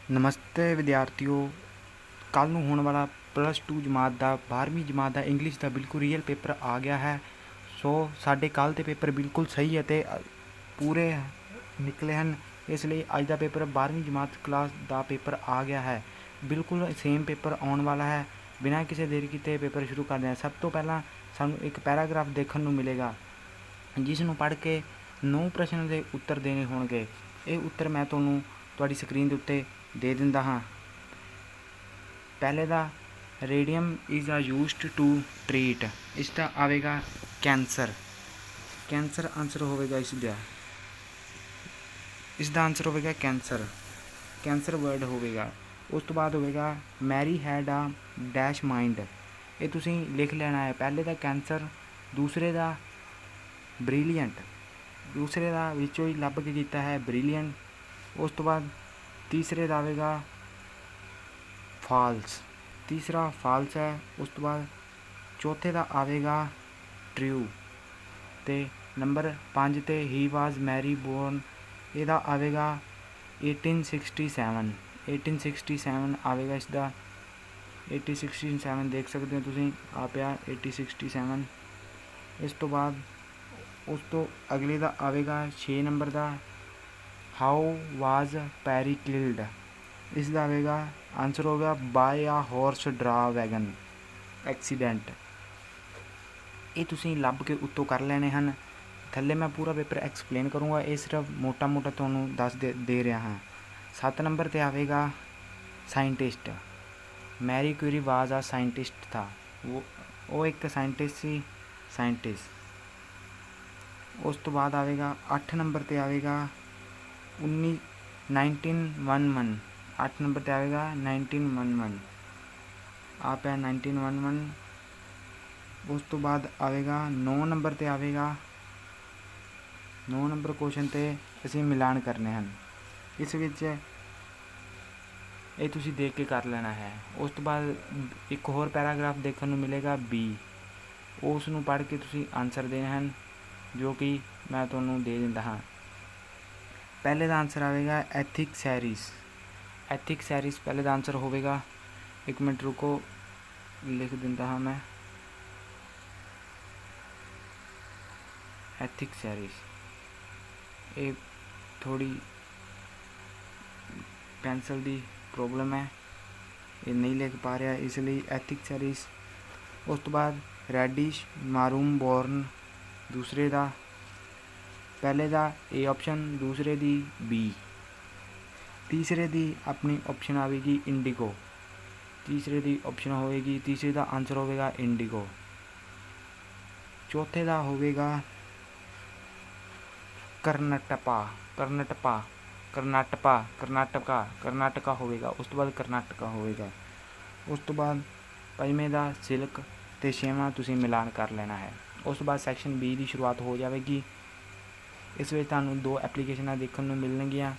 ਨਮਸਤੇ ਵਿਦਿਆਰਥੀਓ। ਕੱਲ੍ਹ ਨੂੰ ਹੋਣ ਵਾਲਾ +2 ਜਮਾਤ ਦਾ 12ਵੀਂ ਜਮਾਤ ਦਾ ਇੰਗਲਿਸ਼ ਦਾ ਬਿਲਕੁਲ ਰੀਅਲ ਪੇਪਰ ਆ ਗਿਆ ਹੈ। ਸੋ ਸਾਡੇ ਕੱਲ੍ਹ ਦੇ ਪੇਪਰ ਬਿਲਕੁਲ ਸਹੀ ਅਤੇ ਪੂਰੇ ਨਿਕਲੇ ਹਨ। ਇਸ ਲਈ ਅੱਜ ਦਾ ਪੇਪਰ 12ਵੀਂ ਜਮਾਤ ਕਲਾਸ ਦਾ ਪੇਪਰ ਆ ਗਿਆ ਹੈ। ਬਿਲਕੁਲ ਸੇਮ ਪੇਪਰ ਆਉਣ ਵਾਲਾ ਹੈ। ਬਿਨਾਂ ਕਿਸੇ ਦੇਰੀ ਕੀਤੇ ਪੇਪਰ ਸ਼ੁਰੂ ਕਰਦੇ ਹਾਂ। ਸਭ ਤੋਂ ਪਹਿਲਾਂ ਸਾਨੂੰ ਇੱਕ ਪੈਰਾਗ੍ਰਾਫ ਦੇਖਣ ਨੂੰ ਮਿਲੇਗਾ, ਜਿਸ ਨੂੰ ਪੜ੍ਹ ਕੇ 9 ਪ੍ਰਸ਼ਨ ਦੇ ਉੱਤਰ ਦੇਣੇ ਹੋਣਗੇ। ਇਹ ਉੱਤਰ ਮੈਂ ਤੁਹਾਨੂੰ ਤੁਹਾਡੀ ਸਕਰੀਨ ਦੇ ਉੱਤੇ ਦੇ ਦਿੰਦਾ ਹਾਂ। ਪਹਿਲੇ ਦਾ radium is a used to treat, ਇਸ ਦਾ ਆਵੇਗਾ ਕੈਂਸਰ। ਕੈਂਸਰ ਆਨਸਰ ਹੋਵੇਗਾ ਇਸ ਦਾ ਆਨਸਰ ਹੋਵੇਗਾ ਕੈਂਸਰ ਵਰਡ ਹੋਵੇਗਾ। ਉਸ ਤੋਂ ਬਾਅਦ ਹੋਵੇਗਾ Mary had a dash mind, ਇਹ ਤੁਸੀਂ ਲਿਖ ਲੈਣਾ ਹੈ। ਪਹਿਲੇ ਦਾ ਕੈਂਸਰ, ਦੂਸਰੇ ਦਾ ਬ੍ਰਿਲੀਅੰਟ, ਦੂਸਰੇ ਦਾ ਵਿੱਚੋਂ ਹੀ ਲੱਭ ਕੇ ਕੀਤਾ ਹੈ ਬ੍ਰਿਲੀਅੰਟ। ਉਸ ਤੋਂ ਬਾਅਦ ਤੀਸਰੇ ਦਾ ਆਵੇਗਾ ਫਾਲਸ, ਤੀਸਰਾ ਫਾਲਸ ਹੈ। ਉਸ ਤੋਂ ਬਾਅਦ ਚੌਥੇ ਦਾ ਆਵੇਗਾ ਟਰੂ, ਅਤੇ ਨੰਬਰ 5 'ਤੇ ਹੀ ਵਾਜ਼ ਮੈਰੀ ਬੋਰਨ, ਇਹਦਾ ਆਵੇਗਾ 1867 ਆਵੇਗਾ ਇਸ ਦਾ। 1867 ਦੇਖ ਸਕਦੇ ਹੋ ਤੁਸੀਂ, ਆ ਪਿਆ 1867। ਇਸ ਤੋਂ ਬਾਅਦ ਉਸ ਤੋਂ ਅਗਲੇ ਦਾ ਆਵੇਗਾ 6 ਨੰਬਰ ਦਾ ਹਾਊ ਵਾਜ਼ ਪੈਰੀ ਕਿਲਡ, ਇਸ ਦਾ ਆਵੇਗਾ ਆਨਸਰ ਹੋਵੇਗਾ ਬਾਏ ਆ ਹੌਰਸ ਡਰਾ ਵੈਗਨ ਐਕਸੀਡੈਂਟ। ਇਹ ਤੁਸੀਂ ਲੱਭ ਕੇ ਉੱਤੋਂ ਕਰ ਲੈਣੇ ਹਨ। ਥੱਲੇ ਮੈਂ ਪੂਰਾ ਪੇਪਰ ਐਕਸਪਲੇਨ ਕਰੂੰਗਾ, ਇਹ ਸਿਰਫ ਮੋਟਾ ਮੋਟਾ ਤੁਹਾਨੂੰ ਦੱਸ ਦੇ ਰਿਹਾ ਹਾਂ। 7 ਨੰਬਰ 'ਤੇ ਆਵੇਗਾ ਸਾਇੰਟਿਸਟ, ਮੈਰੀ ਕਿਊਰੀ ਵਾਜ਼ ਆ ਸਾਇੰਟਿਸਟ ਥਾ, ਉਹ ਇੱਕ ਸਾਇੰਟਿਸਟ ਸੀ, ਸਾਇੰਟਿਸਟ। ਉਸ ਤੋਂ ਬਾਅਦ ਆਵੇਗਾ 8 ਨੰਬਰ 'ਤੇ ਆਵੇਗਾ 1911, 8 ਨੰਬਰ 'ਤੇ ਆਵੇਗਾ 1911, ਆ ਪਿਆ 1911। ਉਸ ਤੋਂ ਬਾਅਦ ਆਵੇਗਾ 9 ਨੰਬਰ 'ਤੇ ਆਵੇਗਾ 9 ਨੰਬਰ ਕੁਐਸਚਨ 'ਤੇ ਅਸੀਂ ਮਿਲਾਨ ਕਰਨੇ ਹਨ। ਇਸ ਵਿੱਚ ਇਹ ਤੁਸੀਂ ਦੇਖ ਕੇ ਕਰ ਲੈਣਾ ਹੈ। ਉਸ ਤੋਂ ਬਾਅਦ ਇੱਕ ਹੋਰ ਪੈਰਾਗ੍ਰਾਫ ਦੇਖਣ ਨੂੰ ਮਿਲੇਗਾ ਬੀ, ਉਸ ਨੂੰ ਪੜ੍ਹ ਕੇ ਤੁਸੀਂ ਆਨਸਰ ਦੇਣੇ ਹਨ, ਜੋ ਕਿ ਮੈਂ ਤੁਹਾਨੂੰ ਦੇ ਦਿੰਦਾ ਹਾਂ। ਪਹਿਲੇ ਦਾ ਆਨਸਰ ਆਵੇਗਾ ਐਥਿਕ ਸੈਰਿਸ ਪਹਿਲੇ ਦਾ ਆਨਸਰ ਹੋਵੇਗਾ। ਇੱਕ ਮਿੰਟ ਰੁਕੋ, ਲਿਖ ਦਿੰਦਾ ਹਾਂ ਮੈਂ, ਐਥਿਕ ਸੈਰਿਸ। ਇਹ ਥੋੜ੍ਹੀ ਪੈਨਸਲ ਦੀ ਪ੍ਰੋਬਲਮ ਹੈ, ਇਹ ਨਹੀਂ ਲਿਖ ਪਾ ਰਿਹਾ, ਇਸ ਲਈ ਐਥਿਕ ਸੈਰਿਸ। ਉਸ ਤੋਂ ਬਾਅਦ ਰੈਡਿਸ਼ ਮਾਰੂਮ ਬੋਰਨ, ਦੂਸਰੇ ਦਾ, ਪਹਿਲੇ ਦਾ ਏ ਆਪਸ਼ਨ, ਦੂਸਰੇ ਦੀ ਬੀ, ਤੀਸਰੇ ਦੀ ਆਪਣੀ ਆਪਸ਼ਨ ਆਵੇਗੀ ਇੰਡੀਗੋ, ਤੀਸਰੇ ਦੀ ਆਪਸ਼ਨ ਹੋਵੇਗੀ, ਤੀਸਰੇ ਦਾ ਆਨਸਰ ਹੋਵੇਗਾ ਇੰਡੀਗੋ। ਚੌਥੇ ਦਾ ਹੋਵੇਗਾ ਕਰਨਾਟਕਾ ਹੋਵੇਗਾ। ਉਸ ਤੋਂ ਬਾਅਦ ਕਰਨਾਟਕਾ ਹੋਵੇਗਾ। ਉਸ ਤੋਂ ਬਾਅਦ ਪੰਜਵੇਂ ਦਾ ਸਿਲਕ, ਅਤੇ ਛੇਵਾਂ ਤੁਸੀਂ ਮਿਲਾਨ ਕਰ ਲੈਣਾ ਹੈ। ਉਸ ਤੋਂ ਬਾਅਦ ਸੈਕਸ਼ਨ ਬੀ ਦੀ ਸ਼ੁਰੂਆਤ ਹੋ ਜਾਵੇਗੀ। ਇਸ ਵਿੱਚ ਤੁਹਾਨੂੰ 2 ਐਪਲੀਕੇਸ਼ਨਾਂ ਦੇਖਣ ਨੂੰ ਮਿਲਣਗੀਆਂ।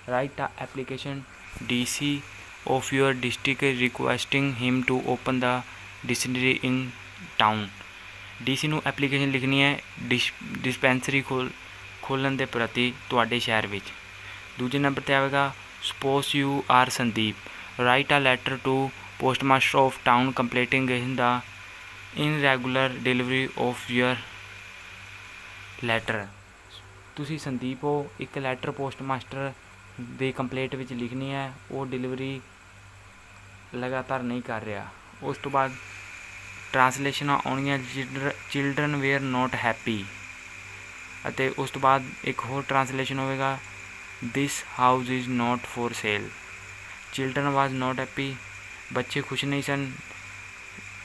ਰਾਈਟ ਆ application DC of your district requesting him to open the dispensary in town। DC ਨੂੰ ਐਪਲੀਕੇਸ਼ਨ ਲਿਖਣੀ ਹੈ ਡਿਸਪੈਂਸਰੀ ਖੋਲ੍ਹਣ ਦੇ ਪ੍ਰਤੀ ਤੁਹਾਡੇ ਸ਼ਹਿਰ ਵਿੱਚ। ਦੂਜੇ ਨੰਬਰ 'ਤੇ ਆਵੇਗਾ suppose you are Sandeep, write a letter to postmaster of town complaining the irregular delivery of your letter. ਤੁਸੀਂ ਸੰਦੀਪ ਹੋ, ਇੱਕ ਲੈਟਰ ਪੋਸਟਮਾਸਟਰ ਦੀ ਕੰਪਲੇਂਟ ਵਿੱਚ ਲਿਖਣੀ ਹੈ, ਉਹ ਡਿਲੀਵਰੀ ਲਗਾਤਾਰ ਨਹੀਂ ਕਰ ਰਿਹਾ। ਉਸ ਤੋਂ ਬਾਅਦ ਟਰਾਂਸਲੇਸ਼ਨਾਂ ਆਉਣਗੀਆਂ, ਚਿਲਡਰਨ ਵੇਅਰ ਨੋਟ ਹੈਪੀ, ਅਤੇ ਉਸ ਤੋਂ ਬਾਅਦ ਇੱਕ ਹੋਰ ਟਰਾਂਸਲੇਸ਼ਨ ਹੋਵੇਗਾ this house is not for sale, children was not happy, ਬੱਚੇ ਖੁਸ਼ ਨਹੀਂ ਸਨ,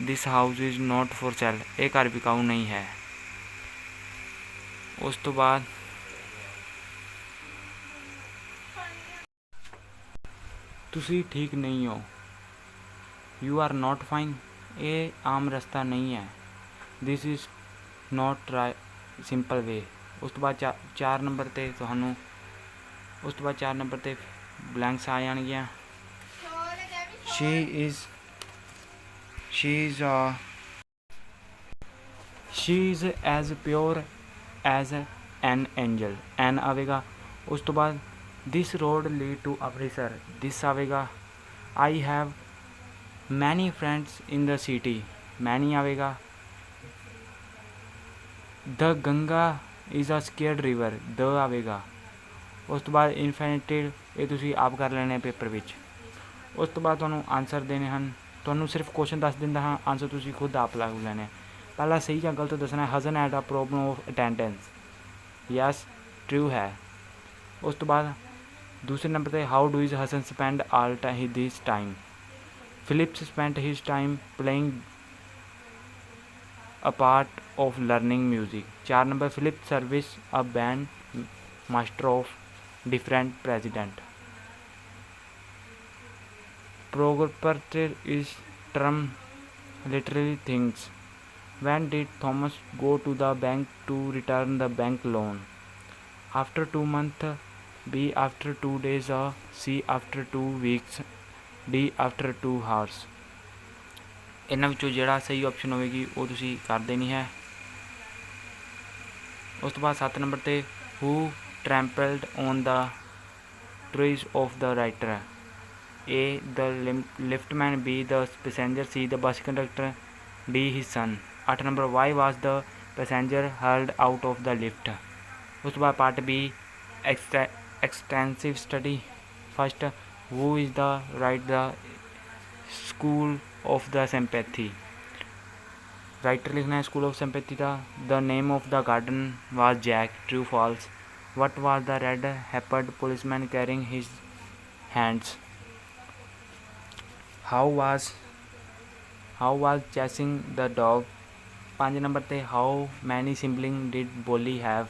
this house is not for sale, ਇਹ ਘਰ ਵਿਕਾਊ ਨਹੀਂ ਹੈ। ਉਸ ਤੋਂ ਬਾਅਦ ਤੁਸੀਂ ਠੀਕ ਨਹੀਂ ਹੋ, ਯੂ ਆਰ ਨੋਟ ਫਾਈਨ, ਇਹ ਆਮ ਰਸਤਾ ਨਹੀਂ ਹੈ, ਦਿਸ ਇਜ਼ ਨੋਟ ਸਿੰਪਲ ਵੇ। ਉਸ ਤੋਂ ਬਾਅਦ 4 ਨੰਬਰ 'ਤੇ ਤੁਹਾਨੂੰ, ਉਸ ਤੋਂ ਬਾਅਦ 4 ਨੰਬਰ 'ਤੇ ਬਲੈਂਕਸ ਆ ਜਾਣਗੀਆਂ। She is as pure as an angel, an ਆਵੇਗਾ। ਉਸ ਤੋਂ ਬਾਅਦ this road lead to Amritsar, this आवेगा I have many friends in the city, many आवेगा the Ganga is a scared river, the आवेगा। उस तो बाद इनफिनिटिव ये तुसीं आप कर लेने पेपर विच। उस तो बाद तुहानूं आंसर देने हैं, तुहानूं सिर्फ क्वेश्चन दस दिंदा हाँ, आंसर तुसीं खुद आप लग लेने। पहला सही या गलत दसना है। Hasan had a problem of attendance, yes true है। उस तो बाद दूसरे नंबर पर how do is Hasan spend all this time, Phillips spent his time playing a part of learning music. 4 number Philip service a band master of different president. Proprietor is term literally things. When did Thomas go to the bank to return the bank loan? After 2 months, B after 2 days, C after 2 weeks, D after 2 hours। ਇਹਨਾਂ ਵਿੱਚੋਂ ਜਿਹੜਾ ਸਹੀ option ਹੋਵੇਗੀ ਉਹ ਤੁਸੀਂ ਕਰ ਦੇਣੀ ਹੈ। ਉਸ ਤੋਂ ਬਾਅਦ 7 ਨੰਬਰ 'ਤੇ who trampled on the trees of the writer? A the liftman, B the passenger, C the bus conductor, D his son। 8 number why was the passenger hurled out of the lift? उस बाद part B extensive study. First who is the right the school of the sympathy, writer लिखना है school of sympathy का। The name of the garden was Jack, true false. What was the red haired policeman carrying his hands, how was chasing the dog. 5 number पे how many sibling did Polly have,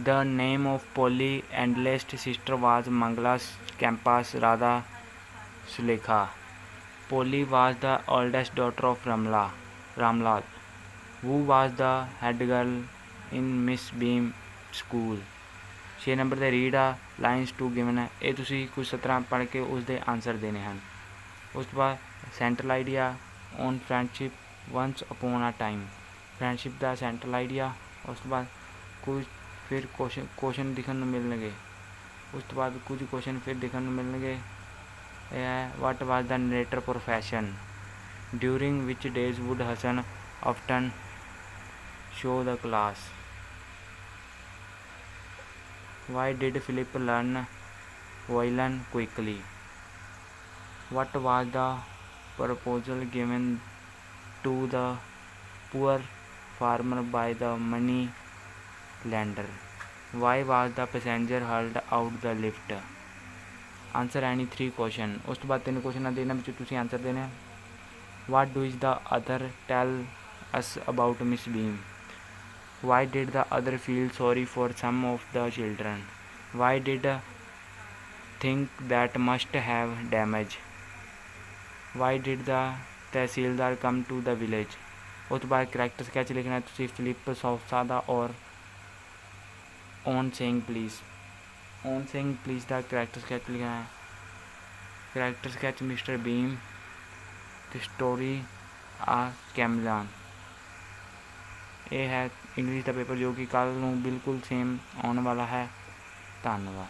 the name of Polly eldest sister was Mangala कैंपस Radha Sulekha. Polly was the oldest daughter of Ramlal. Who was the head girl in Miss Beam school. 6 number ते read a lines to given है, ये तुसी कुछ 17 पढ़ के उसके answer देने हैं। उस तो बाद central idea on friendship once upon a time, friendship का सेंट्रल आइडिया। उस तो बाद कुछ फिर क्वेश्चन दिखने को मिलणगे। उस तो बाद कुछ क्वेश्चन फिर दिखने को मिलणगे। यह है what was the narrator profession, during which days would Hassan often show the class, why did Philip learn violin quickly, what was the proposal given to the poor farmer by the moneylender, why was the passenger hurled out the lift. Answer any 3 question. उस तो बाद 3 question देने में तुसी answer देने। What do is the other tell us about Miss Beam, why did the other feel sorry for some of the children, why did think that must have damage, why did the tehsildar come to the village. उस बाद character sketch लिखना है तुसी Philip Sousa दा और on saying please का character sketch लिखना है। Character sketch mister Beam, the story a कैमलान। ये है इंग्लिश का पेपर जो कि कल बिल्कुल सेम आने वाला है। धन्यवाद।